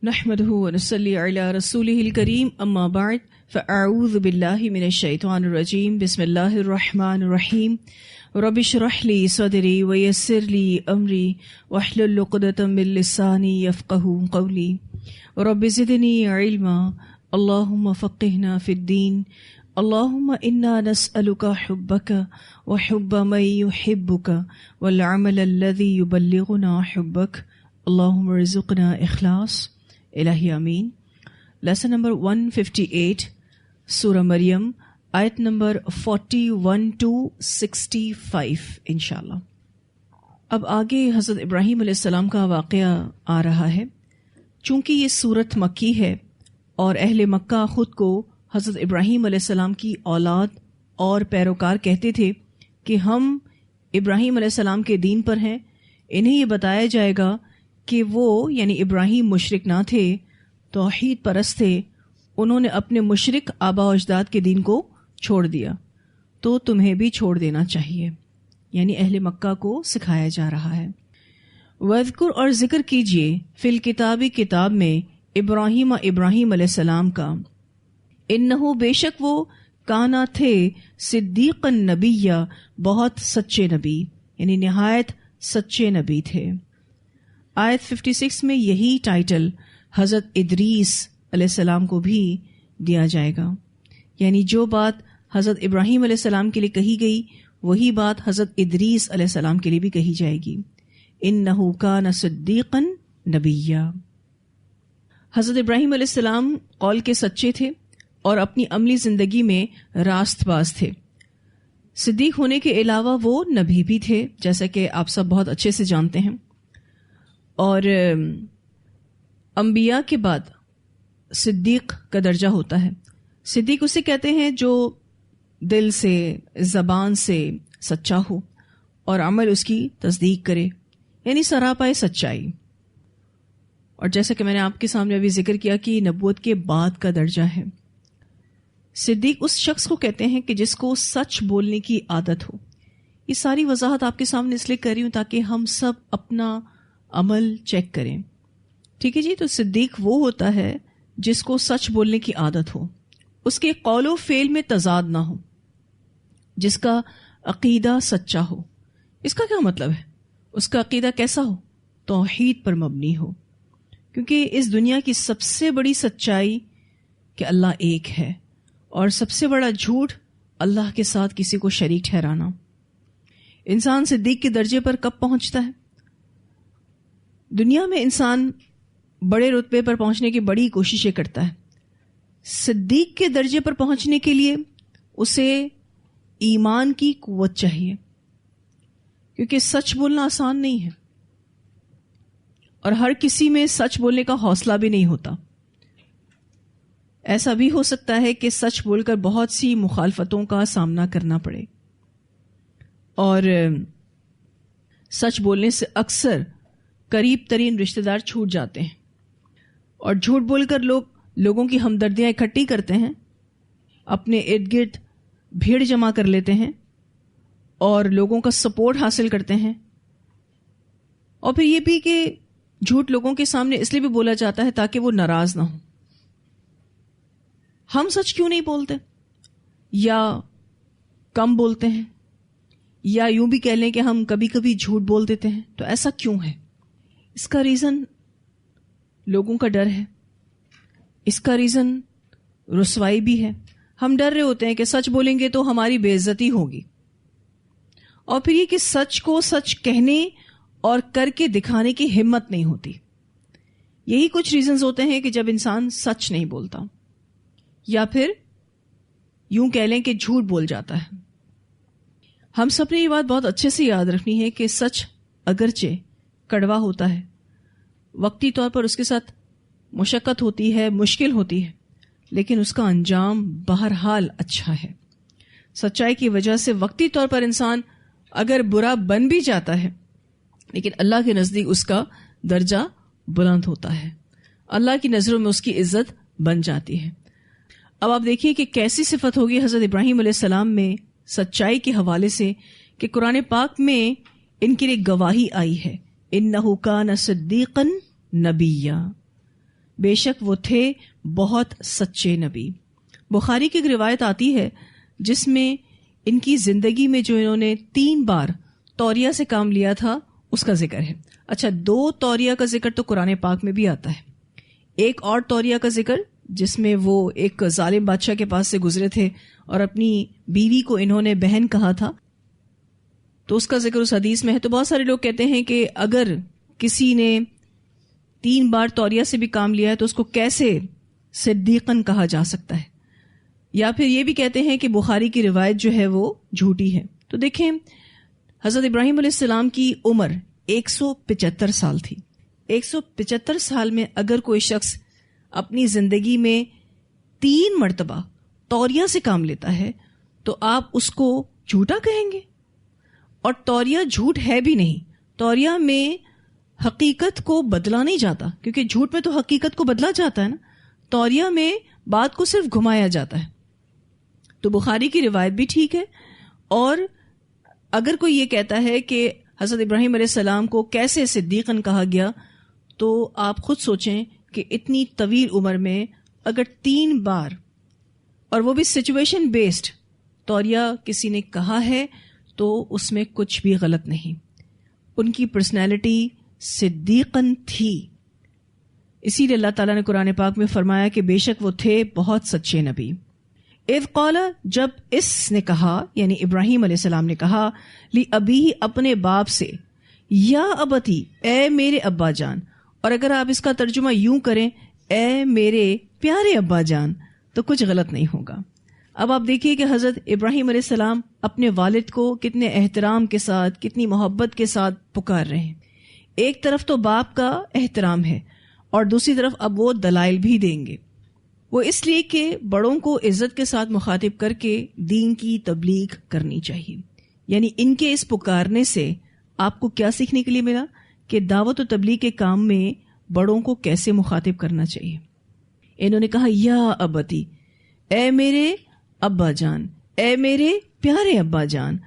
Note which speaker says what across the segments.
Speaker 1: نحمده ونصلي على رسوله الكريم اما بعد فاعوذ بالله من الشيطان الرجيم بسم الله الرحمن الرحيم رب اشرح لي صدري ويسر لي امري واحلل عقدة من لساني يفقهوا قولي رب زدني علما اللهم فقهنا في الدين اللهم انا نسألك حبك وحب من يحبك والعمل الذي يبلغنا حبك اللهم ارزقنا اخلاص الہی آمین۔ لیسن نمبر 158 سورہ مریم آیت نمبر 41 to 65 انشاءاللہ۔ اب آگے حضرت ابراہیم علیہ السلام کا واقعہ آ رہا ہے۔ چونکہ یہ سورت مکی ہے اور اہل مکہ خود کو حضرت ابراہیم علیہ السلام کی اولاد اور پیروکار کہتے تھے کہ ہم ابراہیم علیہ السلام کے دین پر ہیں، انہیں یہ بتایا جائے گا کہ وہ یعنی ابراہیم مشرک نہ تھے، توحید پرست تھے، انہوں نے اپنے مشرک آبا و اجداد کے دین کو چھوڑ دیا، تو تمہیں بھی چھوڑ دینا چاہیے، یعنی اہل مکہ کو سکھایا جا رہا ہے۔ وَاذْكُرْ اور ذکر کیجئے فی الکتاب کتاب میں ابراہیم علیہ السلام کا، انہو بے شک وہ کانا تھے صدیقا نبیہ بہت سچے نبی، یعنی نہایت سچے نبی تھے۔ آیت 56 میں یہی ٹائٹل حضرت ادریس علیہ السلام کو بھی دیا جائے گا، یعنی جو بات حضرت ابراہیم علیہ السلام کے لیے کہی گئی وہی بات حضرت ادریس علیہ السلام کے لیے بھی کہی جائے گی۔ انہ کان صدیقا نبیہ۔ حضرت ابراہیم علیہ السلام قول کے سچے تھے اور اپنی عملی زندگی میں راست باز تھے۔ صدیق ہونے کے علاوہ وہ نبی بھی تھے، جیسا کہ آپ سب بہت اچھے سے جانتے ہیں، اور انبیاء کے بعد صدیق کا درجہ ہوتا ہے۔ صدیق اسے کہتے ہیں جو دل سے زبان سے سچا ہو اور عمل اس کی تصدیق کرے، یعنی سراپائے سچائی۔ اور جیسا کہ میں نے آپ کے سامنے ابھی ذکر کیا کہ نبوت کے بعد کا درجہ ہے۔ صدیق اس شخص کو کہتے ہیں کہ جس کو سچ بولنے کی عادت ہو۔ یہ ساری وضاحت آپ کے سامنے اس لیے کر رہی ہوں تاکہ ہم سب اپنا عمل چیک کریں، ٹھیک ہے جی۔ تو صدیق وہ ہوتا ہے جس کو سچ بولنے کی عادت ہو، اس کے قول و فعل میں تضاد نہ ہو، جس کا عقیدہ سچا ہو۔ اس کا کیا مطلب ہے؟ اس کا عقیدہ کیسا ہو؟ توحید پر مبنی ہو، کیونکہ اس دنیا کی سب سے بڑی سچائی کہ اللہ ایک ہے، اور سب سے بڑا جھوٹ اللہ کے ساتھ کسی کو شریک ٹھہرانا۔ انسان صدیق کے درجے پر کب پہنچتا ہے؟ دنیا میں انسان بڑے رتبے پر پہنچنے کی بڑی کوششیں کرتا ہے، صدیق کے درجے پر پہنچنے کے لیے اسے ایمان کی قوت چاہیے، کیونکہ سچ بولنا آسان نہیں ہے اور ہر کسی میں سچ بولنے کا حوصلہ بھی نہیں ہوتا۔ ایسا بھی ہو سکتا ہے کہ سچ بول کر بہت سی مخالفتوں کا سامنا کرنا پڑے، اور سچ بولنے سے اکثر قریب ترین رشتہ دار چھوٹ جاتے ہیں، اور جھوٹ بول کر لوگوں کی ہمدردیاں اکٹھی کرتے ہیں، اپنے ارد گرد بھیڑ جمع کر لیتے ہیں اور لوگوں کا سپورٹ حاصل کرتے ہیں۔ اور پھر یہ بھی کہ جھوٹ لوگوں کے سامنے اس لیے بھی بولا جاتا ہے تاکہ وہ ناراض نہ ہوں۔ ہم سچ کیوں نہیں بولتے، یا کم بولتے ہیں، یا یوں بھی کہہ لیں کہ ہم کبھی کبھی جھوٹ بول دیتے ہیں؟ تو ایسا کیوں ہے؟ اس کا ریزن لوگوں کا ڈر ہے، اس کا ریزن رسوائی بھی ہے۔ ہم ڈر رہے ہوتے ہیں کہ سچ بولیں گے تو ہماری بے عزتی ہوگی، اور پھر یہ کہ سچ کو سچ کہنے اور کر کے دکھانے کی ہمت نہیں ہوتی۔ یہی کچھ ریزنز ہوتے ہیں کہ جب انسان سچ نہیں بولتا، یا پھر یوں کہہ لیں کہ جھوٹ بول جاتا ہے۔ ہم سب نے یہ بات بہت اچھے سے یاد رکھنی ہے کہ سچ اگرچہ کڑوا ہوتا ہے، وقتی طور پر اس کے ساتھ مشقت ہوتی ہے، مشکل ہوتی ہے، لیکن اس کا انجام بہرحال اچھا ہے۔ سچائی کی وجہ سے وقتی طور پر انسان اگر برا بن بھی جاتا ہے، لیکن اللہ کے نزدیک اس کا درجہ بلند ہوتا ہے، اللہ کی نظروں میں اس کی عزت بن جاتی ہے۔ اب آپ دیکھیے کہ کیسی صفت ہوگی حضرت ابراہیم علیہ السلام میں سچائی کے حوالے سے کہ قرآن پاک میں ان کے لیے گواہی آئی ہے، انہ کان صدیقا نبیہ، بے شک وہ تھے بہت سچے نبی. بخاری کی ایک روایت آتی ہے جس میں ان کی زندگی میں جو انہوں نے 3 بار توریہ سے کام لیا تھا اس کا ذکر ہے. اچھا، 2 توریہ کا ذکر تو قرآن پاک میں بھی آتا ہے. ایک اور توریہ کا ذکر جس میں وہ ایک ظالم بادشاہ کے پاس سے گزرے تھے اور اپنی بیوی کو انہوں نے بہن کہا تھا، تو اس کا ذکر اس حدیث میں ہے. تو بہت سارے لوگ کہتے ہیں کہ اگر کسی نے 3 بار توریہ سے بھی کام لیا ہے تو اس کو کیسے صدیقن کہا جا سکتا ہے، یا پھر یہ بھی کہتے ہیں کہ بخاری کی روایت جو ہے وہ جھوٹی ہے. تو دیکھیں، حضرت ابراہیم علیہ السلام کی عمر 175 سال تھی. 175 سال میں اگر کوئی شخص اپنی زندگی میں 3 مرتبہ توریہ سے کام لیتا ہے تو آپ اس کو جھوٹا کہیں گے؟ اور توریہ جھوٹ ہے بھی نہیں. توریہ میں حقیقت کو بدلا نہیں جاتا، کیونکہ جھوٹ میں تو حقیقت کو بدلا جاتا ہے نا. توریہ میں بات کو صرف گھمایا جاتا ہے. تو بخاری کی روایت بھی ٹھیک ہے. اور اگر کوئی یہ کہتا ہے کہ حضرت ابراہیم علیہ السلام کو کیسے صدیقن کہا گیا، تو آپ خود سوچیں کہ اتنی طویل عمر میں اگر 3 بار، اور وہ بھی سچویشن بیسڈ، توریہ کسی نے کہا ہے تو اس میں کچھ بھی غلط نہیں. ان کی پرسنالٹی صدیقن تھی. اسی لیے اللہ تعالیٰ نے قرآن پاک میں فرمایا کہ بے شک وہ تھے بہت سچے نبی. اذ قال، جب اس نے کہا، یعنی ابراہیم علیہ السلام نے کہا، لی ابی، اپنے باپ سے، یا ابتی، اے میرے ابا جان. اور اگر آپ اس کا ترجمہ یوں کریں، اے میرے پیارے ابا جان، تو کچھ غلط نہیں ہوگا. اب آپ دیکھیے کہ حضرت ابراہیم علیہ السلام اپنے والد کو کتنے احترام کے ساتھ، کتنی محبت کے ساتھ پکار رہے ہیں. ایک طرف تو باپ کا احترام ہے اور دوسری طرف اب وہ دلائل بھی دیں گے. وہ اس لیے کہ بڑوں کو عزت کے ساتھ مخاطب کر کے دین کی تبلیغ کرنی چاہیے. یعنی ان کے اس پکارنے سے آپ کو کیا سیکھنے کے لیے ملا؟ کہ دعوت و تبلیغ کے کام میں بڑوں کو کیسے مخاطب کرنا چاہیے. انہوں نے کہا یا ابتی، اے میرے ابا جان، اے میرے پیارے ابا جان،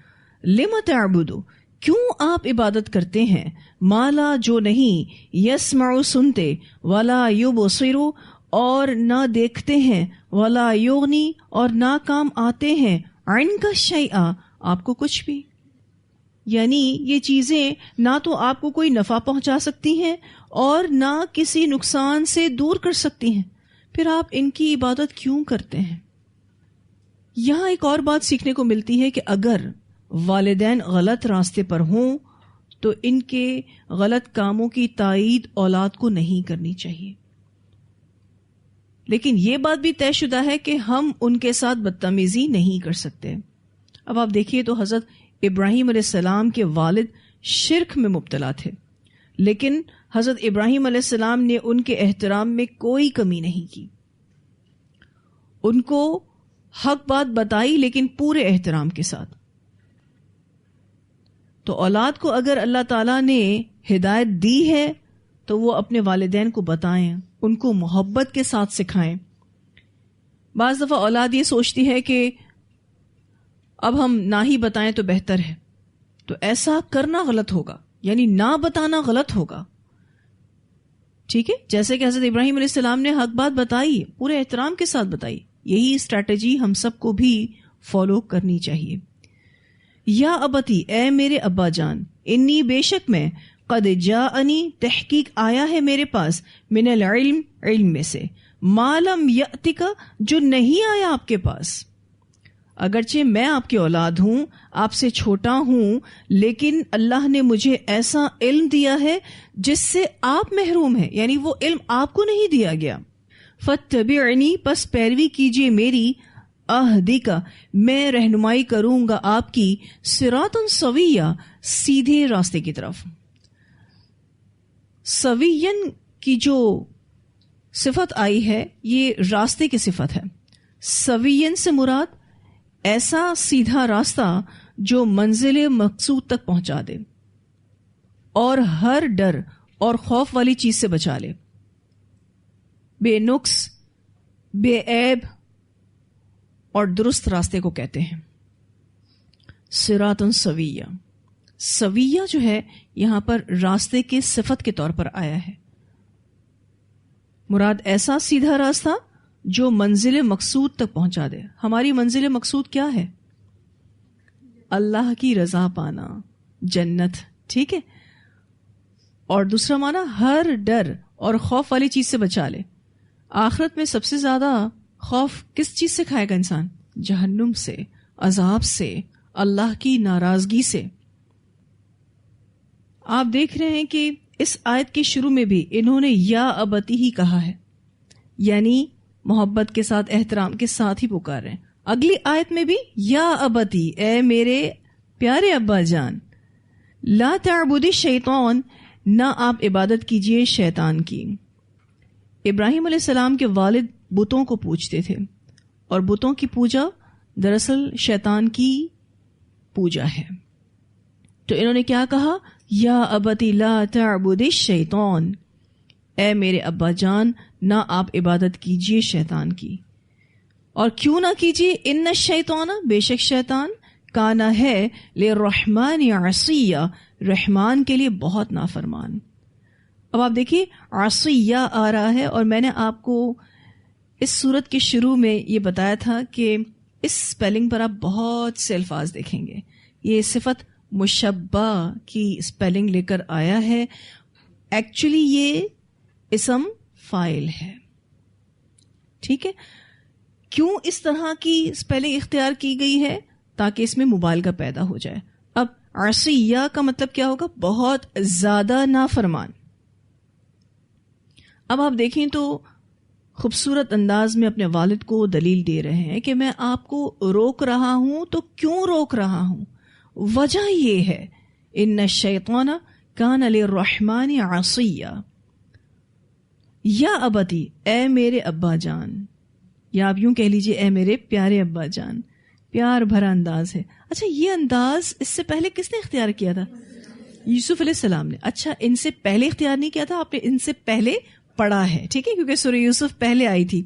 Speaker 1: لم تعبدو، کیوں آپ عبادت کرتے ہیں، مالا، جو نہیں، یسمع، سنتے، ولا یبصر، اور نہ دیکھتے ہیں، ولا یغنی، اور نہ کام آتے ہیں، عنک شیئا، آپ کو کچھ بھی. یعنی یہ چیزیں نہ تو آپ کو کوئی نفع پہنچا سکتی ہیں اور نہ کسی نقصان سے دور کر سکتی ہیں، پھر آپ ان کی عبادت کیوں کرتے ہیں؟ یہاں ایک اور بات سیکھنے کو ملتی ہے کہ اگر والدین غلط راستے پر ہوں تو ان کے غلط کاموں کی تائید اولاد کو نہیں کرنی چاہیے. لیکن یہ بات بھی طے شدہ ہے کہ ہم ان کے ساتھ بدتمیزی نہیں کر سکتے. اب آپ دیکھیے تو حضرت ابراہیم علیہ السلام کے والد شرک میں مبتلا تھے، لیکن حضرت ابراہیم علیہ السلام نے ان کے احترام میں کوئی کمی نہیں کی. ان کو حق بات بتائی لیکن پورے احترام کے ساتھ. تو اولاد کو اگر اللہ تعالیٰ نے ہدایت دی ہے تو وہ اپنے والدین کو بتائیں، ان کو محبت کے ساتھ سکھائیں. بعض دفعہ اولاد یہ سوچتی ہے کہ اب ہم نہ ہی بتائیں تو بہتر ہے، تو ایسا کرنا غلط ہوگا، یعنی نہ بتانا غلط ہوگا. ٹھیک ہے، جیسے کہ حضرت ابراہیم علیہ السلام نے حق بات بتائی، پورے احترام کے ساتھ بتائی. یہی اسٹریٹجی ہم سب کو بھی فالو کرنی چاہیے. یا ابتی، اے میرے ابا جان، انی، بے شک میں، قد جاءنی، تحقیق آیا ہے میرے پاس، من العلم، علم میں سے، ما لم یأتک، جو نہیں آیا آپ کے پاس. اگرچہ میں آپ کی اولاد ہوں، آپ سے چھوٹا ہوں، لیکن اللہ نے مجھے ایسا علم دیا ہے جس سے آپ محروم ہیں، یعنی وہ علم آپ کو نہیں دیا گیا. فاتبعنی، پس پیروی کیجیے میری، اہدک، میں رہنمائی کروں گا آپ کی، صراطا سویہ، سیدھے راستے کی طرف. سوین کی جو صفت آئی ہے یہ راستے کی صفت ہے. سوین سے مراد ایسا سیدھا راستہ جو منزل مقصود تک پہنچا دے اور ہر ڈر اور خوف والی چیز سے بچا لے، بے نقص، بے عیب اور درست راستے کو کہتے ہیں صراطا سویہ. سویہ جو ہے یہاں پر راستے کے صفت کے طور پر آیا ہے، مراد ایسا سیدھا راستہ جو منزل مقصود تک پہنچا دے. ہماری منزل مقصود کیا ہے؟ اللہ کی رضا پانا، جنت. ٹھیک ہے. اور دوسرا معنی ہر ڈر اور خوف والی چیز سے بچا لے. آخرت میں سب سے زیادہ خوف کس چیز سے کھائے گا انسان؟ جہنم سے، عذاب سے، اللہ کی ناراضگی سے. آپ دیکھ رہے ہیں کہ اس آیت کے شروع میں بھی انہوں نے یا ابتی ہی کہا ہے، یعنی محبت کے ساتھ، احترام کے ساتھ ہی پکار رہے ہیں. اگلی آیت میں بھی یا ابتی، اے میرے پیارے ابا جان. لا تعبد الشیطان، نہ آپ عبادت کیجئے شیطان کی. ابراہیم علیہ السلام کے والد بتوں کو پوجتے تھے، اور بتوں کی پوجا دراصل شیطان کی پوجا ہے. تو انہوں نے کیا کہا؟ یا ابتی لا تعبد الشیطان، اے میرے ابا جان نہ آپ عبادت کیجئے شیطان کی. اور کیوں نہ کیجئے؟ ان الشیطان، بے شک شیطان، کانا ہے للرحمن عصیہ، رحمان کے لیے بہت نافرمان. اب آپ دیکھیے عصیہ آ رہا ہے، اور میں نے آپ کو اس سورت کے شروع میں یہ بتایا تھا کہ اس سپیلنگ پر آپ بہت سے الفاظ دیکھیں گے. یہ صفت مشبہ کی سپیلنگ لے کر آیا ہے. ایکچولی یہ اسم فاعل ہے. ٹھیک ہے. کیوں اس طرح کی سپیلنگ اختیار کی گئی ہے؟ تاکہ اس میں مبالغہ پیدا ہو جائے. اب عصیہ کا مطلب کیا ہوگا؟ بہت زیادہ نافرمان. اب آپ دیکھیں تو خوبصورت انداز میں اپنے والد کو دلیل دے رہے ہیں کہ میں آپ کو روک رہا ہوں تو کیوں روک رہا ہوں؟ وجہ یہ ہے ان الشیطان کان للرحمن عصیہ. یا ابتی، اے میرے ابا جان، یا آپ یوں کہہ لیجئے اے میرے پیارے ابا جان. پیار بھرا انداز ہے. اچھا یہ انداز اس سے پہلے کس نے اختیار کیا تھا؟ یوسف علیہ السلام نے. اچھا ان سے پہلے اختیار نہیں کیا تھا، آپ نے ان سے پہلے پڑھا ہے. ٹھیک ہے، کیونکہ سورہ یوسف پہلے آئی تھی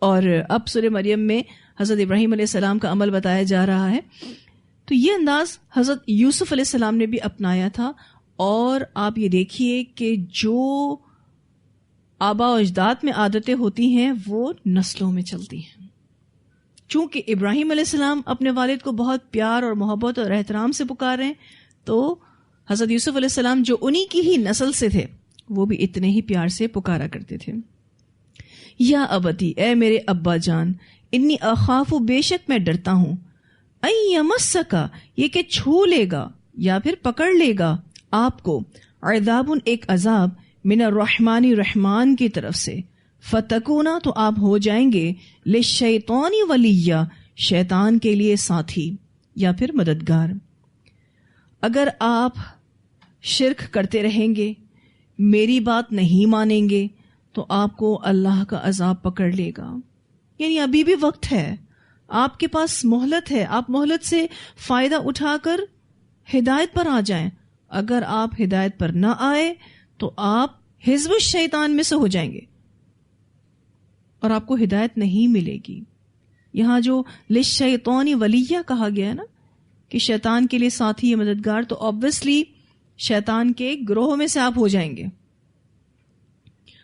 Speaker 1: اور اب سورہ مریم میں حضرت ابراہیم علیہ السلام کا عمل بتایا جا رہا ہے. تو یہ انداز حضرت یوسف علیہ السلام نے بھی اپنایا تھا. اور آپ یہ دیکھیے کہ جو آبا و اجداد میں عادتیں ہوتی ہیں وہ نسلوں میں چلتی ہیں. چونکہ ابراہیم علیہ السلام اپنے والد کو بہت پیار اور محبت اور احترام سے پکار رہے ہیں، تو حضرت یوسف علیہ السلام جو انہی کی ہی نسل سے تھے وہ بھی اتنے ہی پیار سے پکارا کرتے تھے. یا ابتی، اے میرے ابا جان، انی اخاف، بے شک میں ڈرتا ہوں، ان یمسکا، یہ کہ چھو لے گا یا پھر پکڑ لے گا آپ کو، عذاب، ایک عذاب، من الرحمن، رحمان کی طرف سے، فتکونا، تو آپ ہو جائیں گے، للشیطان ولیہ، شیطان کے لیے ساتھی یا پھر مددگار. اگر آپ شرک کرتے رہیں گے، میری بات نہیں مانیں گے، تو آپ کو اللہ کا عذاب پکڑ لے گا. یعنی ابھی بھی وقت ہے، آپ کے پاس مہلت ہے، آپ مہلت سے فائدہ اٹھا کر ہدایت پر آ جائیں. اگر آپ ہدایت پر نہ آئے تو آپ حزب الشیطان میں سے ہو جائیں گے اور آپ کو ہدایت نہیں ملے گی. یہاں جو للشیطان ولیہ کہا گیا ہے نا کہ شیطان کے لیے ساتھی یا مددگار، تو obviously شیطان کے گروہ میں سے آپ ہو جائیں گے.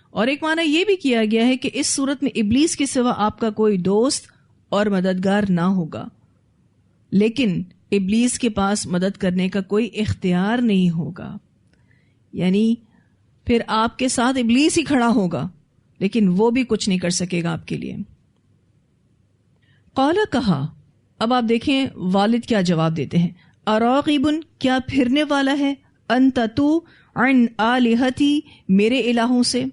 Speaker 1: اور ایک معنی یہ بھی کیا گیا ہے کہ اس صورت میں ابلیس کے سوا آپ کا کوئی دوست اور مددگار نہ ہوگا، لیکن ابلیس کے پاس مدد کرنے کا کوئی اختیار نہیں ہوگا. یعنی پھر آپ کے ساتھ ابلیس ہی کھڑا ہوگا، لیکن وہ بھی کچھ نہیں کر سکے گا آپ کے لیے. قال، کہا. اب آپ دیکھیں والد کیا جواب دیتے ہیں. اراغب، کیا پھرنے والا ہے، انت تو، عن آلہتی، میرے الہوں سے.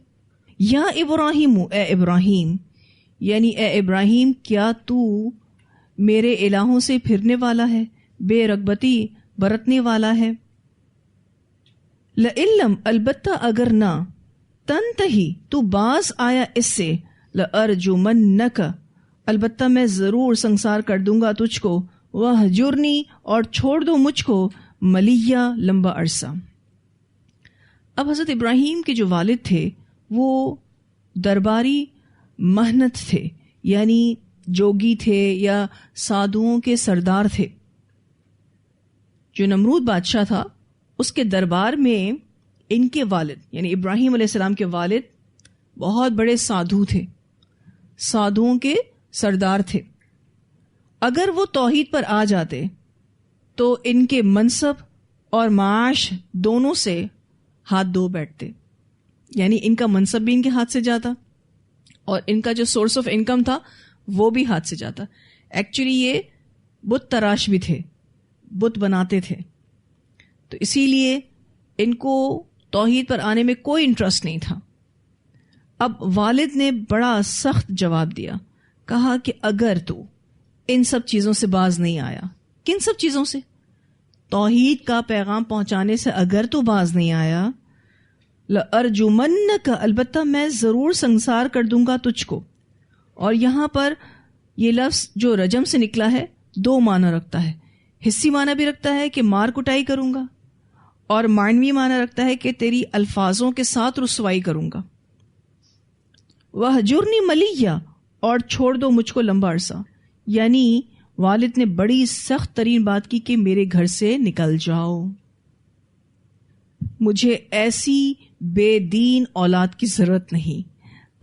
Speaker 1: یا ابراہیم، اے ابراہیم، یعنی اے ابراہیم کیا تو میرے الہوں سے پھرنے والا ہے، بے رغبتی، برتنے والا ہے. لَإِلَّمْ، البتہ اگر نہ، تنتہی، تو باز آیا اس سے، لَأَرْجُمَنَّكَ، البتہ میں ضرور سنسار کر دوں گا تجھ کو، وَهْجُرْنِي، اور چھوڑ دو مجھ کو، ملیہ، لمبا عرصہ. اب حضرت ابراہیم کے جو والد تھے وہ درباری مہنت تھے، یعنی جوگی تھے یا سادھوؤں کے سردار تھے. جو نمرود بادشاہ تھا اس کے دربار میں ان کے والد یعنی ابراہیم علیہ السلام کے والد بہت بڑے سادھو تھے، سادھوؤں کے سردار تھے. اگر وہ توحید پر آ جاتے تو ان کے منصب اور معاش دونوں سے ہاتھ دھو بیٹھتے. یعنی ان کا منصب بھی ان کے ہاتھ سے جاتا اور ان کا جو سورس آف انکم تھا وہ بھی ہاتھ سے جاتا. ایکچولی یہ بت تراش بھی تھے، بت بناتے تھے، تو اسی لیے ان کو توحید پر آنے میں کوئی انٹرسٹ نہیں تھا. اب والد نے بڑا سخت جواب دیا، کہا کہ اگر تو ان سب چیزوں سے باز نہیں آیا. کن سب چیزوں سے؟ توحید کا پیغام پہنچانے سے اگر تو باز نہیں آیا، لَأَرْجُمَنَّكَ، البتہ میں ضرور سنسار کر دوں گا تجھ کو. اور یہاں پر یہ لفظ جو رجم سے نکلا ہے دو معنی رکھتا ہے. حصی معنی بھی رکھتا ہے کہ مار کٹائی کروں گا، اور معنوی معنی رکھتا ہے کہ تیری الفاظوں کے ساتھ رسوائی کروں گا. وَهْجُرْنِي مَلِيًّا، اور چھوڑ دو مجھ کو لمبا عرصہ. یعنی والد نے بڑی سخت ترین بات کی کہ میرے گھر سے نکل جاؤ، مجھے ایسی بے دین اولاد کی ضرورت نہیں.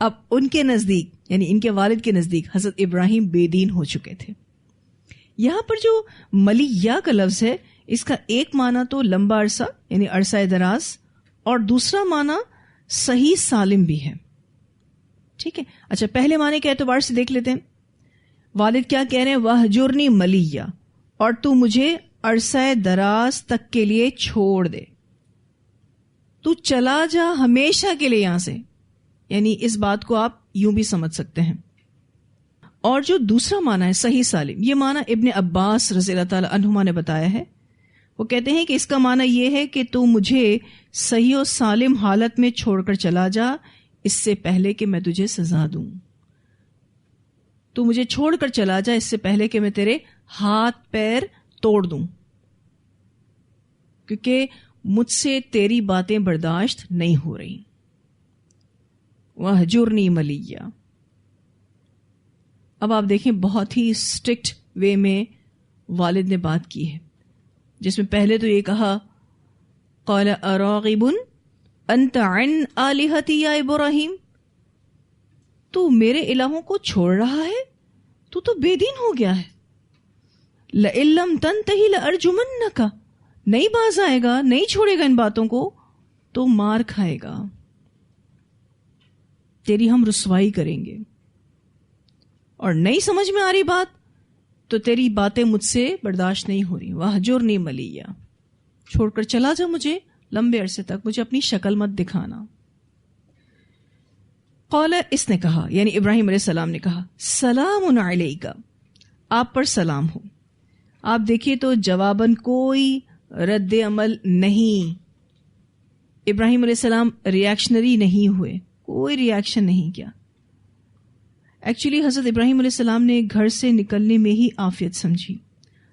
Speaker 1: اب ان کے نزدیک، یعنی ان کے والد کے نزدیک، حضرت ابراہیم بے دین ہو چکے تھے. یہاں پر جو ملیہ کا لفظ ہے، اس کا ایک معنی تو لمبا عرصہ یعنی عرصہ دراز، اور دوسرا معنی صحیح سالم بھی ہے. ٹھیک ہے، اچھا پہلے معنی کے اعتبار سے دیکھ لیتے ہیں. والد کیا کہہ رہے ہیں؟ وَهْجُرْنِي مَلِيًّا، اور تو مجھے عرصہ دراز تک کے لیے چھوڑ دے، تو چلا جا ہمیشہ کے لیے یہاں سے. یعنی اس بات کو آپ یوں بھی سمجھ سکتے ہیں. اور جو دوسرا معنی ہے صحیح سالم، یہ معنی ابن عباس رضی اللہ تعالی عنہما نے بتایا ہے. وہ کہتے ہیں کہ اس کا معنی یہ ہے کہ تو مجھے صحیح و سالم حالت میں چھوڑ کر چلا جا، اس سے پہلے کہ میں تجھے سزا دوں. تو مجھے چھوڑ کر چلا جا اس سے پہلے کہ میں تیرے ہاتھ پیر توڑ دوں، کیونکہ مجھ سے تیری باتیں برداشت نہیں ہو رہی. وَهْجُرْنِي مَلِيًّا. اب آپ دیکھیں بہت ہی اسٹرکٹ وے میں والد نے بات کی ہے، جس میں پہلے تو یہ کہا قَالَ أَرَاغِبٌ أَنْتَ عَنْ آلِهَتِي يَا إِبْرَاهِيمُ، تو میرے الہوں کو چھوڑ رہا ہے، تو بے دین ہو گیا ہے. لَإِن لَّمْ تَنْتَهِ لَأَرْجُمَنَّكَ، نہیں باز آئے گا، نہیں چھوڑے گا ان باتوں کو تو مار کھائے گا، تیری ہم رسوائی کریں گے. اور نہیں سمجھ میں آ رہی بات تو تیری باتیں مجھ سے برداشت نہیں ہو رہی. وَهْجُرْنِي مَلِيًّا، چھوڑ کر چلا جا مجھے لمبے عرصے تک، مجھے اپنی شکل مت دکھانا. قال، اس نے کہا یعنی ابراہیم علیہ السلام نے کہا، سلام علیک، آپ پر سلام ہو. آپ دیکھیے تو جواباً کوئی رد عمل نہیں. ابراہیم علیہ السلام ریاکشنری نہیں ہوئے، کوئی ریاکشن نہیں کیا. ایکچولی حضرت ابراہیم علیہ السلام نے گھر سے نکلنے میں ہی عافیت سمجھی،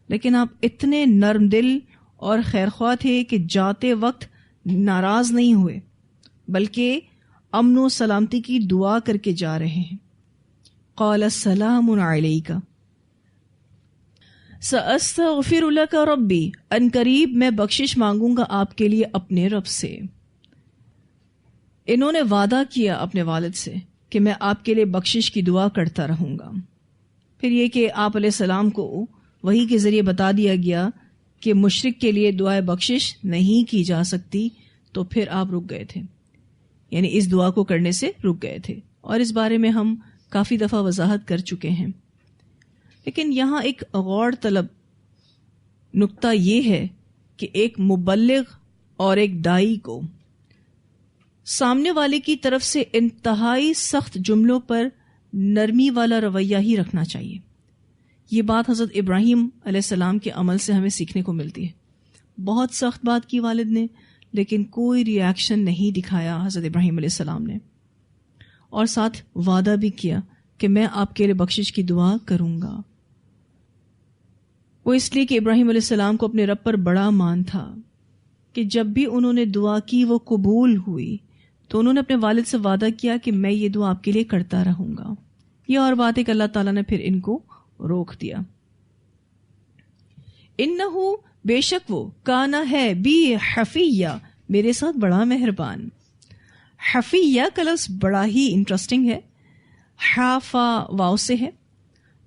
Speaker 1: لیکن آپ اتنے نرم دل اور خیرخواہ تھے کہ جاتے وقت ناراض نہیں ہوئے، بلکہ امن و سلامتی کی دعا کر کے جا رہے ہیں. قال السلام علیک سأستغفر لک ربی، ان قریب میں بخشش مانگوں گا آپ کے لیے اپنے رب سے. انہوں نے وعدہ کیا اپنے والد سے کہ میں آپ کے لیے بخشش کی دعا کرتا رہوں گا. پھر یہ کہ آپ علیہ السلام کو وحی کے ذریعے بتا دیا گیا کہ مشرک کے لیے دعائے بخشش نہیں کی جا سکتی، تو پھر آپ رک گئے تھے، یعنی اس دعا کو کرنے سے رک گئے تھے. اور اس بارے میں ہم کافی دفعہ وضاحت کر چکے ہیں. لیکن یہاں ایک غور طلب نقطہ یہ ہے کہ ایک مبلغ اور ایک دائی کو سامنے والے کی طرف سے انتہائی سخت جملوں پر نرمی والا رویہ ہی رکھنا چاہیے. یہ بات حضرت ابراہیم علیہ السلام کے عمل سے ہمیں سیکھنے کو ملتی ہے. بہت سخت بات کی والد نے، لیکن کوئی ری ایکشن نہیں دکھایا حضرت ابراہیم علیہ السلام نے، اور ساتھ وعدہ بھی کیا کہ میں آپ کے لیے بخشش کی دعا کروں گا. وہ اس لیے کہ ابراہیم علیہ السلام کو اپنے رب پر بڑا مان تھا کہ جب بھی انہوں نے دعا کی وہ قبول ہوئی، تو انہوں نے اپنے والد سے وعدہ کیا کہ میں یہ دعا آپ کے لیے کرتا رہوں گا. یہ اور بات ہے کہ اللہ تعالیٰ نے پھر ان کو روک دیا. انہو، بے شک وہ، کانا ہے بی حفیہ، میرے ساتھ بڑا مہربان. حفیہ کا لفظ بڑا ہی انٹرسٹنگ ہے. حافا واو سے ہے.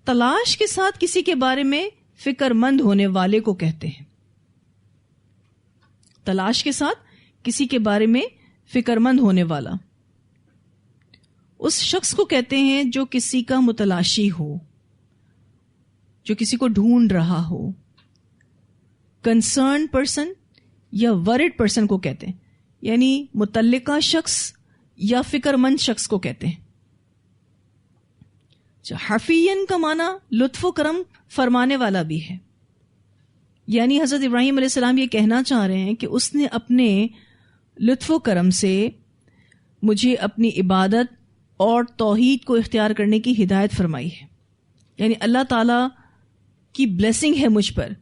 Speaker 1: تلاش کے ساتھ کسی کے بارے میں فکر مند ہونے والے کو کہتے ہیں. تلاش کے ساتھ کسی کے بارے میں فکر مند ہونے والا اس شخص کو کہتے ہیں جو کسی کا متلاشی ہو, جو کسی کو ڈھونڈ رہا ہو. کنسرن پرسن یا ورڈ پرسن کو کہتے ہیں, یعنی متعلقہ شخص یا فکر مند شخص کو کہتے ہیں. حفین کا معنی لطف و کرم فرمانے والا بھی ہے. یعنی حضرت ابراہیم علیہ السلام یہ کہنا چاہ رہے ہیں کہ اس نے اپنے لطف و کرم سے مجھے اپنی عبادت اور توحید کو اختیار کرنے کی ہدایت فرمائی ہے. یعنی اللہ تعالی کی بلیسنگ ہے مجھ پر,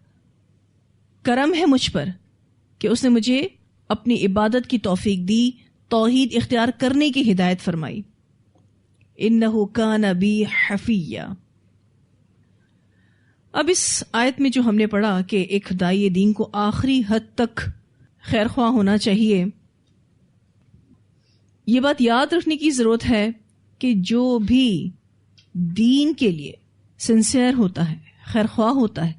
Speaker 1: کرم ہے مجھ پر کہ اس نے مجھے اپنی عبادت کی توفیق دی, توحید اختیار کرنے کی ہدایت فرمائی. انہ کان بی حفیہ. اب اس آیت میں جو ہم نے پڑھا کہ ایک داعی دین کو آخری حد تک خیر خواہ ہونا چاہیے, یہ بات یاد رکھنے کی ضرورت ہے کہ جو بھی دین کے لیے سنسیئر ہوتا ہے, خیر خواہ ہوتا ہے,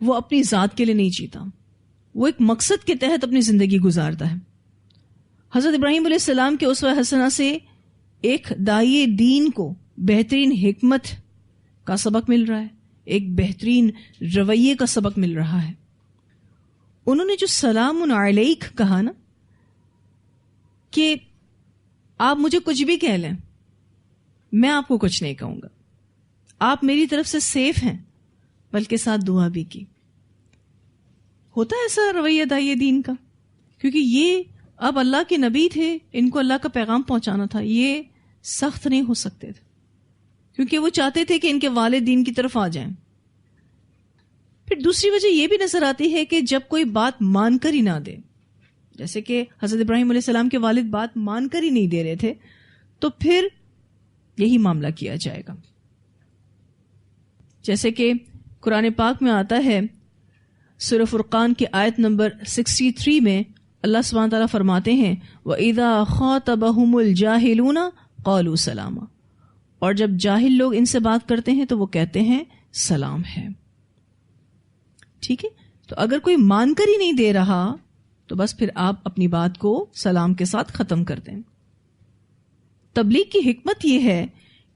Speaker 1: وہ اپنی ذات کے لیے نہیں جیتا, وہ ایک مقصد کے تحت اپنی زندگی گزارتا ہے. حضرت ابراہیم علیہ السلام کے اسوہ حسنہ سے ایک داعی دین کو بہترین حکمت کا سبق مل رہا ہے, ایک بہترین رویے کا سبق مل رہا ہے. انہوں نے جو سلام علیک کہا نا, کہ آپ مجھے کچھ بھی کہہ لیں, میں آپ کو کچھ نہیں کہوں گا, آپ میری طرف سے سیف ہیں, بلکہ ساتھ دعا بھی کی. ہوتا ہے ایسا رویہ داعی دین کا, کیونکہ یہ اب اللہ کے نبی تھے, ان کو اللہ کا پیغام پہنچانا تھا, یہ سخت نہیں ہو سکتے تھے کیونکہ وہ چاہتے تھے کہ ان کے والد دین کی طرف آ جائیں. پھر دوسری وجہ یہ بھی نظر آتی ہے کہ جب کوئی بات مان کر ہی نہ دے, جیسے کہ حضرت ابراہیم علیہ السلام کے والد بات مان کر ہی نہیں دے رہے تھے, تو پھر یہی معاملہ کیا جائے گا. جیسے کہ قرآن پاک میں آتا ہے سورہ فرقان کی آیت نمبر 63 میں اللہ سبحانہ تعالیٰ فرماتے ہیں وَإِذَا خَاطَبَهُمُ الْجَاهِلُونَ قَالُوا سَلَامًا, اور جب جاہل لوگ ان سے بات کرتے ہیں تو وہ کہتے ہیں سلام ہے. ٹھیک ہے, تو اگر کوئی مان کر ہی نہیں دے رہا تو بس پھر آپ اپنی بات کو سلام کے ساتھ ختم کر دیں. تبلیغ کی حکمت یہ ہے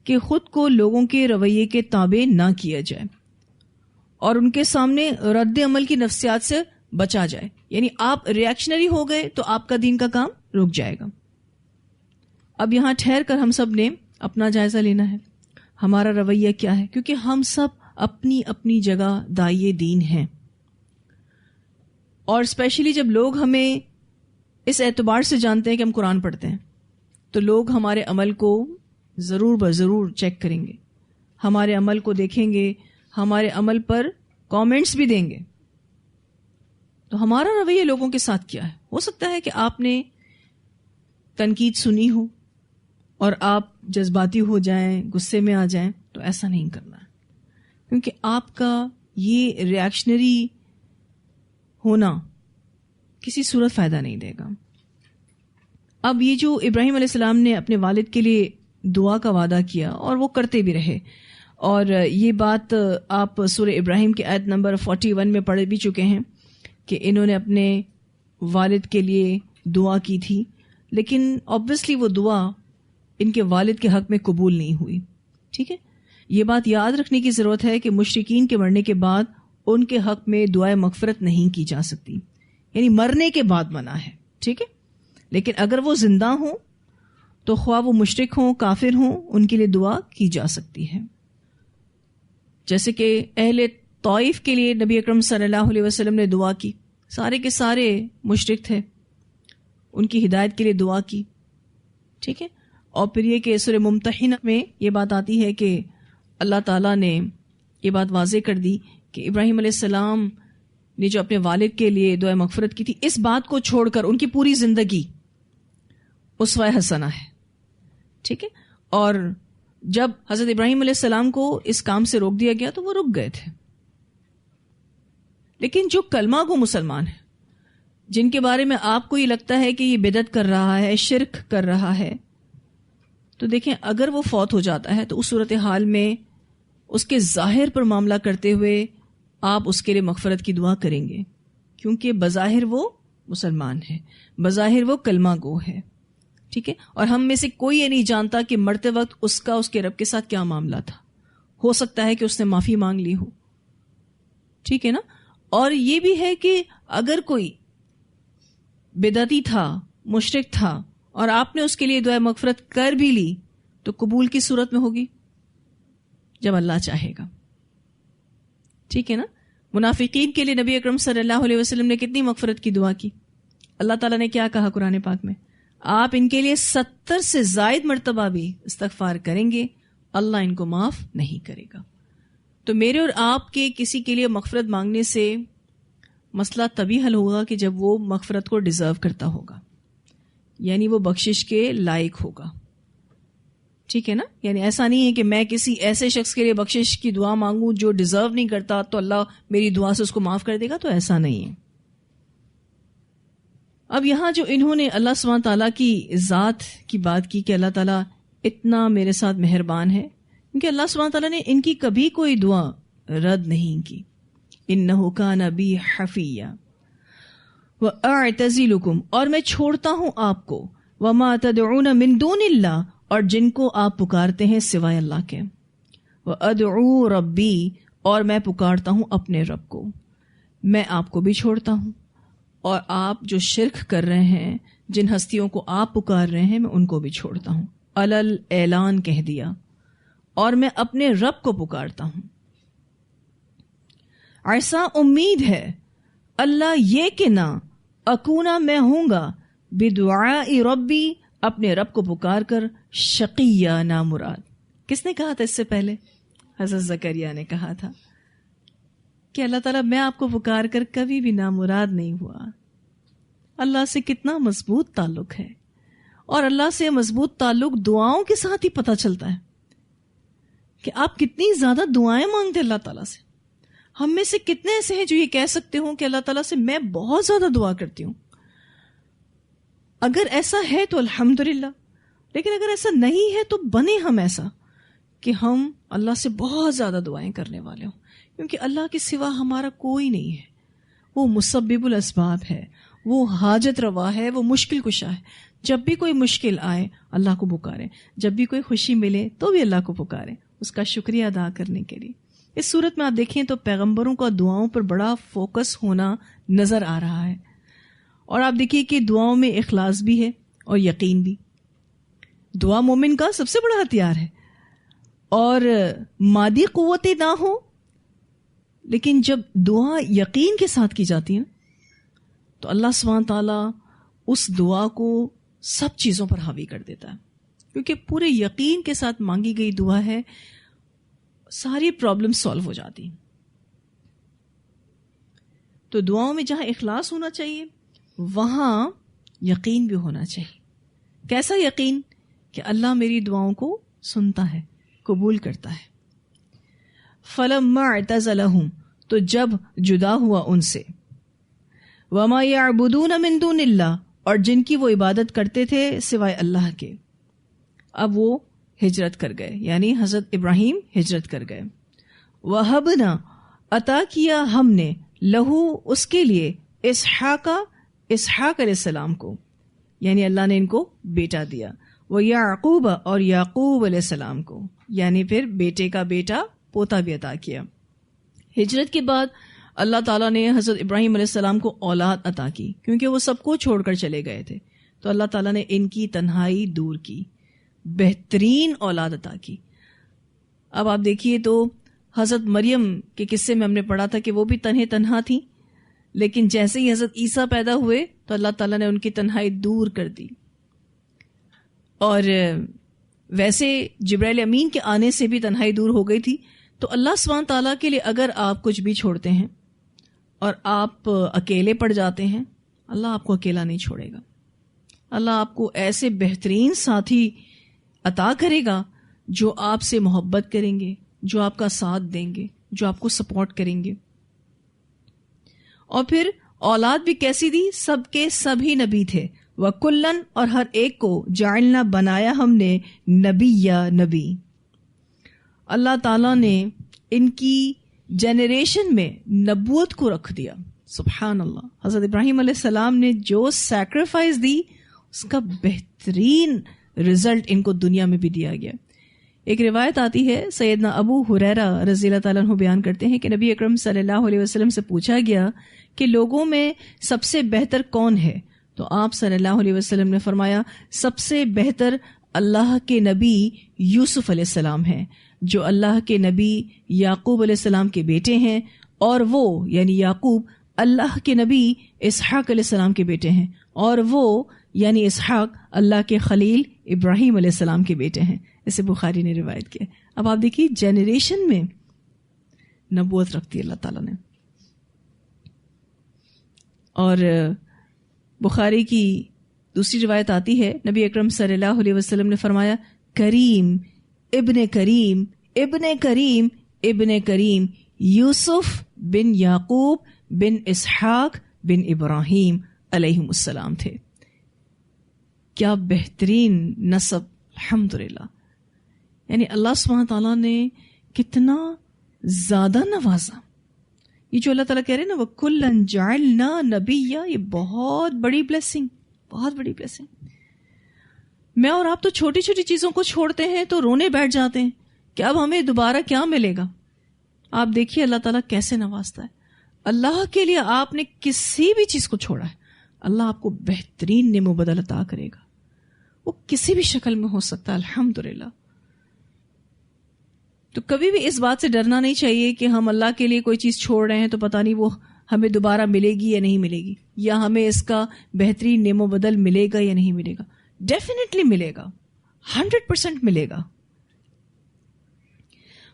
Speaker 1: کہ خود کو لوگوں کے رویے کے تابع نہ کیا جائے اور ان کے سامنے رد عمل کی نفسیات سے بچا جائے. یعنی آپ ریئیکشنری ہو گئے تو آپ کا دین کا کام رک جائے گا. اب یہاں ٹھہر کر ہم سب نے اپنا جائزہ لینا ہے, ہمارا رویہ کیا ہے, کیونکہ ہم سب اپنی اپنی جگہ داعی دین ہیں. اور اسپیشلی جب لوگ ہمیں اس اعتبار سے جانتے ہیں کہ ہم قرآن پڑھتے ہیں, تو لوگ ہمارے عمل کو ضرور بضرور چیک کریں گے, ہمارے عمل کو دیکھیں گے, ہمارے عمل پر کامنٹس بھی دیں گے. تو ہمارا رویہ لوگوں کے ساتھ کیا ہے؟ ہو سکتا ہے کہ آپ نے تنقید سنی ہو اور آپ جذباتی ہو جائیں, غصے میں آ جائیں, تو ایسا نہیں کرنا ہے, کیونکہ آپ کا یہ ریئیکشنری ہونا کسی صورت فائدہ نہیں دے گا. اب یہ جو ابراہیم علیہ السلام نے اپنے والد کے لیے دعا کا وعدہ کیا اور وہ کرتے بھی رہے, اور یہ بات آپ سورہ ابراہیم کی آیت نمبر 41 میں پڑھ بھی چکے ہیں کہ انہوں نے اپنے والد کے لیے دعا کی تھی, لیکن آبویسلی وہ دعا ان کے والد کے حق میں قبول نہیں ہوئی. ٹھیک ہے, یہ بات یاد رکھنے کی ضرورت ہے کہ مشرکین کے مرنے کے بعد ان کے حق میں دعائے مغفرت نہیں کی جا سکتی, یعنی مرنے کے بعد منع ہے. ٹھیک ہے, لیکن اگر وہ زندہ ہوں تو خواہ وہ مشرک ہوں, کافر ہوں, ان کے لیے دعا کی جا سکتی ہے. جیسے کہ اہل طائف کے لیے نبی اکرم صلی اللہ علیہ وسلم نے دعا کی, سارے کے سارے مشرک تھے, ان کی ہدایت کے لیے دعا کی. ٹھیک ہے, اور پھر یہ کہ سورہ ممتحنہ میں یہ بات آتی ہے کہ اللہ تعالیٰ نے یہ بات واضح کر دی کہ ابراہیم علیہ السلام نے جو اپنے والد کے لیے دعا مغفرت کی تھی, اس بات کو چھوڑ کر ان کی پوری زندگی اسوہ حسنہ ہے. ٹھیک ہے, اور جب حضرت ابراہیم علیہ السلام کو اس کام سے روک دیا گیا تو وہ رک گئے تھے. لیکن جو کلمہ گو مسلمان ہیں, جن کے بارے میں آپ کو یہ لگتا ہے کہ یہ بدعت کر رہا ہے، شرک کر رہا ہے، تو دیکھیں اگر وہ فوت ہو جاتا ہے تو اس صورتحال میں اس کے ظاہر پر معاملہ کرتے ہوئے آپ اس کے لیے مغفرت کی دعا کریں گے، کیونکہ بظاہر وہ مسلمان ہے، بظاہر وہ کلمہ گو ہے، ٹھیک ہے. اور ہم میں سے کوئی یہ نہیں جانتا کہ مرتے وقت اس کا اس کے رب کے ساتھ کیا معاملہ تھا. ہو سکتا ہے کہ اس نے معافی مانگ لی ہو، ٹھیک ہے نا. اور یہ بھی ہے کہ اگر کوئی بدعتی تھا، مشرک تھا، اور آپ نے اس کے لیے دعائے مغفرت کر بھی لی تو قبول کی صورت میں ہوگی جب اللہ چاہے گا، ٹھیک ہے نا. منافقین کے لیے نبی اکرم صلی اللہ علیہ وسلم نے کتنی مغفرت کی دعا کی. اللہ تعالیٰ نے کیا کہا قرآن پاک میں؟ آپ ان کے لیے 70 سے زائد مرتبہ بھی استغفار کریں گے، اللہ ان کو معاف نہیں کرے گا. تو میرے اور آپ کے کسی کے لیے مغفرت مانگنے سے مسئلہ تبھی حل ہوگا کہ جب وہ مغفرت کو ڈیزرو کرتا ہوگا، یعنی وہ بخشش کے لائق ہوگا، ٹھیک ہے نا. یعنی ایسا نہیں ہے کہ میں کسی ایسے شخص کے لیے بخشش کی دعا مانگوں جو ڈیزرو نہیں کرتا تو اللہ میری دعا سے اس کو معاف کر دے گا، تو ایسا نہیں ہے. اب یہاں جو انہوں نے اللہ سبحانہ تعالیٰ کی ذات کی بات کی کہ اللہ تعالیٰ اتنا میرے ساتھ مہربان ہے، کیونکہ اللہ سبحانہ تعالیٰ نے ان کی کبھی کوئی دعا رد نہیں کی. انہ کان بی حفیہ واعتزلکم، اور میں چھوڑتا ہوں آپ کو، وما تدعون من دون اللہ، اور جن کو آپ پکارتے ہیں سوائے اللہ کے، وادعو ربی، اور میں پکارتا ہوں اپنے رب کو. میں آپ کو بھی چھوڑتا ہوں، اور آپ جو شرک کر رہے ہیں، جن ہستیوں کو آپ پکار رہے ہیں، میں ان کو بھی چھوڑتا ہوں. علل اعلان کہہ دیا، اور میں اپنے رب کو پکارتا ہوں. ایسا امید ہے اللہ یہ کہ نہ اکونا میں ہوں گا بدعاء ربی، اپنے رب کو پکار کر شقیہ نامراد. کس نے کہا تھا اس سے پہلے؟ حضرت زکریا نے کہا تھا کہ اللہ تعالیٰ میں آپ کو پکار کر کبھی بھی نامراد نہیں ہوا. اللہ سے کتنا مضبوط تعلق ہے، اور اللہ سے مضبوط تعلق دعاؤں کے ساتھ ہی پتہ چلتا ہے کہ آپ کتنی زیادہ دعائیں مانگتے اللہ تعالیٰ سے. ہم میں سے کتنے ایسے ہیں جو یہ کہہ سکتے ہوں کہ اللہ تعالیٰ سے میں بہت زیادہ دعا کرتی ہوں. اگر ایسا ہے تو الحمدللہ، لیکن اگر ایسا نہیں ہے تو بنے ہم ایسا کہ ہم اللہ سے بہت زیادہ دعائیں کرنے والے ہوں، کیونکہ اللہ کے سوا ہمارا کوئی نہیں ہے. وہ مسبب الاسباب ہے، وہ حاجت روا ہے، وہ مشکل کشا ہے. جب بھی کوئی مشکل آئے اللہ کو پکارے، جب بھی کوئی خوشی ملے تو بھی اللہ کو پکارے، اس کا شکریہ ادا کرنے کے لیے. اس صورت میں آپ دیکھیں تو پیغمبروں کا دعاؤں پر بڑا فوکس ہونا نظر آ رہا ہے. اور آپ دیکھیے کہ دعاؤں میں اخلاص بھی ہے اور یقین بھی. دعا مومن کا سب سے بڑا ہتھیار ہے. اور مادی قوتیں نہ ہو، لیکن جب دعا یقین کے ساتھ کی جاتی ہے تو اللہ سبحانہ تعالیٰ اس دعا کو سب چیزوں پر حاوی کر دیتا ہے، کیونکہ پورے یقین کے ساتھ مانگی گئی دعا ہے، ساری پرابلم سالو ہو جاتی. تو دعاؤں میں جہاں اخلاص ہونا چاہیے وہاں یقین بھی ہونا چاہیے. کیسا یقین؟ کہ اللہ میری دعاؤں کو سنتا ہے، قبول کرتا ہے. فلما اعتزلہم، تو جب جدا ہوا ان سے، وما یعبدون من دون اللہ، اور جن کی وہ عبادت کرتے تھے سوائے اللہ کے. اب وہ ہجرت کر گئے، یعنی حضرت ابراہیم ہجرت کر گئے. وہبنا، عطا کیا ہم نے، لہو، اس کے لیے، اسحاق علیہ السلام کو، یعنی اللہ نے ان کو بیٹا دیا. وہ یعقوب، اور یعقوب علیہ السلام کو، یعنی پھر بیٹے کا بیٹا پوتا بھی عطا کیا. ہجرت کے بعد اللہ تعالیٰ نے حضرت ابراہیم علیہ السلام کو اولاد عطا کی، کیونکہ وہ سب کو چھوڑ کر چلے گئے تھے. تو اللہ تعالیٰ نے ان کی تنہائی دور کی، بہترین اولاد عطا کی. اب آپ دیکھیے تو حضرت مریم کے قصے میں ہم نے پڑھا تھا کہ وہ بھی تنہا تھیں، لیکن جیسے ہی حضرت عیسیٰ پیدا ہوئے تو اللہ تعالیٰ نے ان کی تنہائی دور کر دی. اور ویسے جبرائیل امین کے آنے سے بھی تنہائی دور ہو گئی تھی. تو اللہ سبحانہ تعالیٰ کے لیے اگر آپ کچھ بھی چھوڑتے ہیں اور آپ اکیلے پڑ جاتے ہیں، اللہ آپ کو اکیلا نہیں چھوڑے گا. اللہ آپ کو ایسے بہترین ساتھی عطا کرے گا جو آپ سے محبت کریں گے، جو آپ کا ساتھ دیں گے، جو آپ کو سپورٹ کریں گے. اور پھر اولاد بھی کیسی دی؟ سب کے سبھی نبی تھے. وَكُلًّا اور ہر ایک کو جعلنا بنایا ہم نے نبی یا نبی. اللہ تعالیٰ نے ان کی جنریشن میں نبوت کو رکھ دیا. سبحان اللہ. حضرت ابراہیم علیہ السلام نے جو سیکریفائس دی اس کا بہترین رزلٹ ان کو دنیا میں بھی دیا گیا. ایک روایت آتی ہے، سیدنا ابو ہریرہ رضی اللہ تعالیٰ عنہ بیان کرتے ہیں کہ نبی اکرم صلی اللہ علیہ وسلم سے پوچھا گیا کہ لوگوں میں سب سے بہتر کون ہے؟ تو آپ صلی اللہ علیہ وسلم نے فرمایا سب سے بہتر اللہ کے نبی یوسف علیہ السلام ہیں، جو اللہ کے نبی یعقوب علیہ السلام کے بیٹے ہیں، اور وہ یعنی یعقوب اللہ کے نبی اسحاق علیہ السلام کے بیٹے ہیں، اور وہ یعنی اسحاق اللہ کے خلیل ابراہیم علیہ السلام کے بیٹے ہیں. اسے بخاری نے روایت کیا. اب آپ دیکھیے جنریشن میں نبوت رکھتی اللہ تعالیٰ نے. اور بخاری کی دوسری روایت آتی ہے، نبی اکرم صلی اللہ علیہ وسلم نے فرمایا کریم ابن کریم ابن کریم ابن کریم یوسف بن یعقوب بن اسحاق بن ابراہیم علیہم السلام تھے. کیا بہترین نسب، الحمدللہ. یعنی اللہ سبحانہ تعالیٰ نے کتنا زیادہ نوازا. یہ جو اللہ تعالیٰ کہہ رہے ہیں نا وَكُلًّا جَعَلْنَا نَبِيًّا، یہ بہت بڑی بلیسنگ، بہت بڑی بلیسنگ. میں اور آپ تو چھوٹی چھوٹی چیزوں کو چھوڑتے ہیں تو رونے بیٹھ جاتے ہیں کہ اب ہمیں دوبارہ کیا ملے گا. آپ دیکھیے اللہ تعالیٰ کیسے نوازتا ہے. اللہ کے لیے آپ نے کسی بھی چیز کو چھوڑا ہے، اللہ آپ کو بہترین نعم و بدل عطا کرے گا. وہ کسی بھی شکل میں ہو سکتا ہے. الحمدللہ. تو کبھی بھی اس بات سے ڈرنا نہیں چاہیے کہ ہم اللہ کے لیے کوئی چیز چھوڑ رہے ہیں تو پتہ نہیں وہ ہمیں دوبارہ ملے گی یا نہیں ملے گی، یا ہمیں اس کا بہترین نعم و بدل ملے گا یا نہیں ملے گا. ڈیفینیٹلی ملے گا، 100% ملے گا.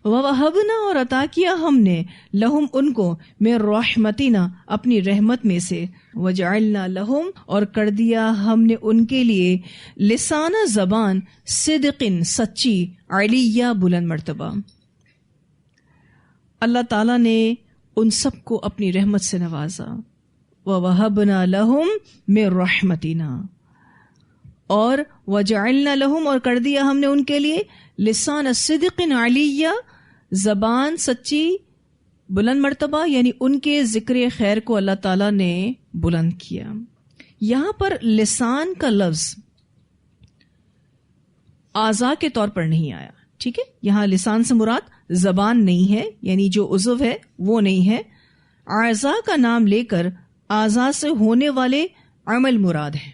Speaker 1: وَوَهَبْنَا اور عطا کیا ہم نے لہم ان کو من رحمتنا اپنی رحمت میں سے، وجعلنا لہم اور کر دیا ہم نے ان کے لیے لسان زبان صدق سچی علیہ بلند مرتبہ. اللہ تعالیٰ نے ان سب کو اپنی رحمت سے نوازا. وَوَهَبْنَا لَهُم مِّن رَحْمَتِنَا اور وَجَعَلْنَا لَهُم اور کر دیا ہم نے ان کے لیے لسان صدق علیہ زبان سچی بلند مرتبہ، یعنی ان کے ذکر خیر کو اللہ تعالیٰ نے بلند کیا. یہاں پر لسان کا لفظ اعضاء کے طور پر نہیں آیا، ٹھیک ہے. یہاں لسان سے مراد زبان نہیں ہے، یعنی جو عضو ہے وہ نہیں ہے. اعضاء کا نام لے کر اعضاء سے ہونے والے عمل مراد ہے،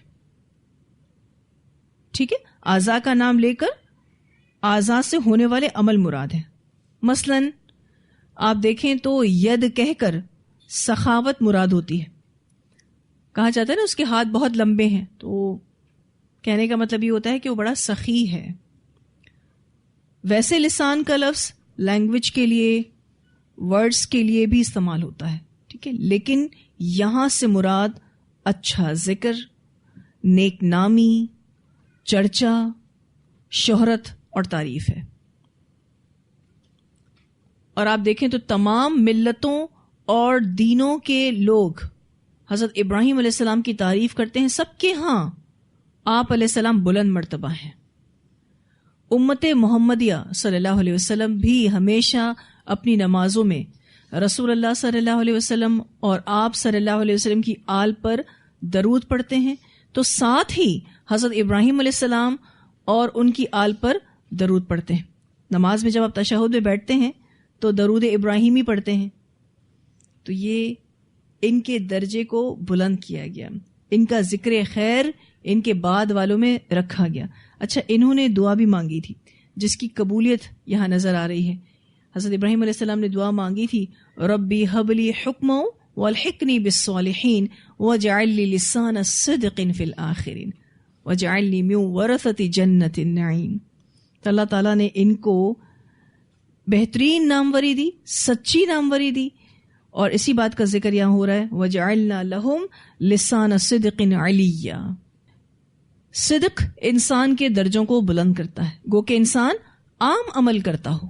Speaker 1: ٹھیک ہے. اعضاء کا نام لے کر اعضاء سے ہونے والے عمل مراد ہے. مثلا آپ دیکھیں تو ید کہہ کر سخاوت مراد ہوتی ہے. کہا جاتا ہے نا اس کے ہاتھ بہت لمبے ہیں، تو کہنے کا مطلب یہ ہوتا ہے کہ وہ بڑا سخی ہے. ویسے لسان کا لفظ لینگویج کے لیے، ورڈز کے لیے بھی استعمال ہوتا ہے، ٹھیک ہے. لیکن یہاں سے مراد اچھا ذکر، نیک نامی، چرچا، شہرت اور تعریف ہے. اور آپ دیکھیں تو تمام ملتوں اور دینوں کے لوگ حضرت ابراہیم علیہ السلام کی تعریف کرتے ہیں. سب کے ہاں آپ علیہ السلام بلند مرتبہ ہیں. امت محمدیہ صلی اللہ علیہ وسلم بھی ہمیشہ اپنی نمازوں میں رسول اللہ صلی اللہ علیہ وسلم اور آپ صلی اللہ علیہ وسلم کی آل پر درود پڑھتے ہیں. تو ساتھ ہی حضرت ابراہیم علیہ السلام اور ان کی آل پر درود پڑھتے ہیں. نماز میں جب آپ تشہد میں بیٹھتے ہیں تو درود ابراہیمی پڑھتے ہیں. تو یہ ان کے درجے کو بلند کیا گیا، ان کا ذکر خیر ان کے بعد والوں میں رکھا گیا. اچھا، انہوں نے دعا بھی مانگی تھی جس کی قبولیت یہاں نظر آ رہی ہے. حضرت ابراہیم علیہ السلام نے دعا مانگی تھی، ربی حب لی حکما والحقنی بالصالحین واجعل لی لسان صدق فی الآخرین واجعلنی من ورثۃ جنت النعیم. تو اللہ تعالیٰ نے ان کو بہترین ناموری دی، سچی ناموری دی. اور اسی بات کا ذکر یہاں ہو رہا ہے وَجَعَلْنَا لَهُمْ لِسَانَ صِدْقٍ عَلِيًّا. صدق انسان کے درجوں کو بلند کرتا ہے، گو کہ انسان عام عمل کرتا ہو.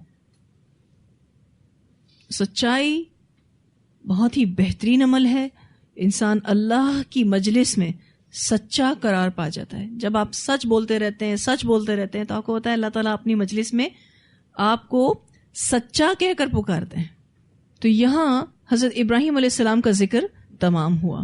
Speaker 1: سچائی بہت ہی بہترین عمل ہے. انسان اللہ کی مجلس میں سچا قرار پا جاتا ہے. جب آپ سچ بولتے رہتے ہیں تو آپ کو ہوتا ہے اللہ تعالیٰ اپنی مجلس میں آپ کو سچا کہہ کر پکارتے ہیں. تو یہاں حضرت ابراہیم علیہ السلام کا ذکر تمام ہوا.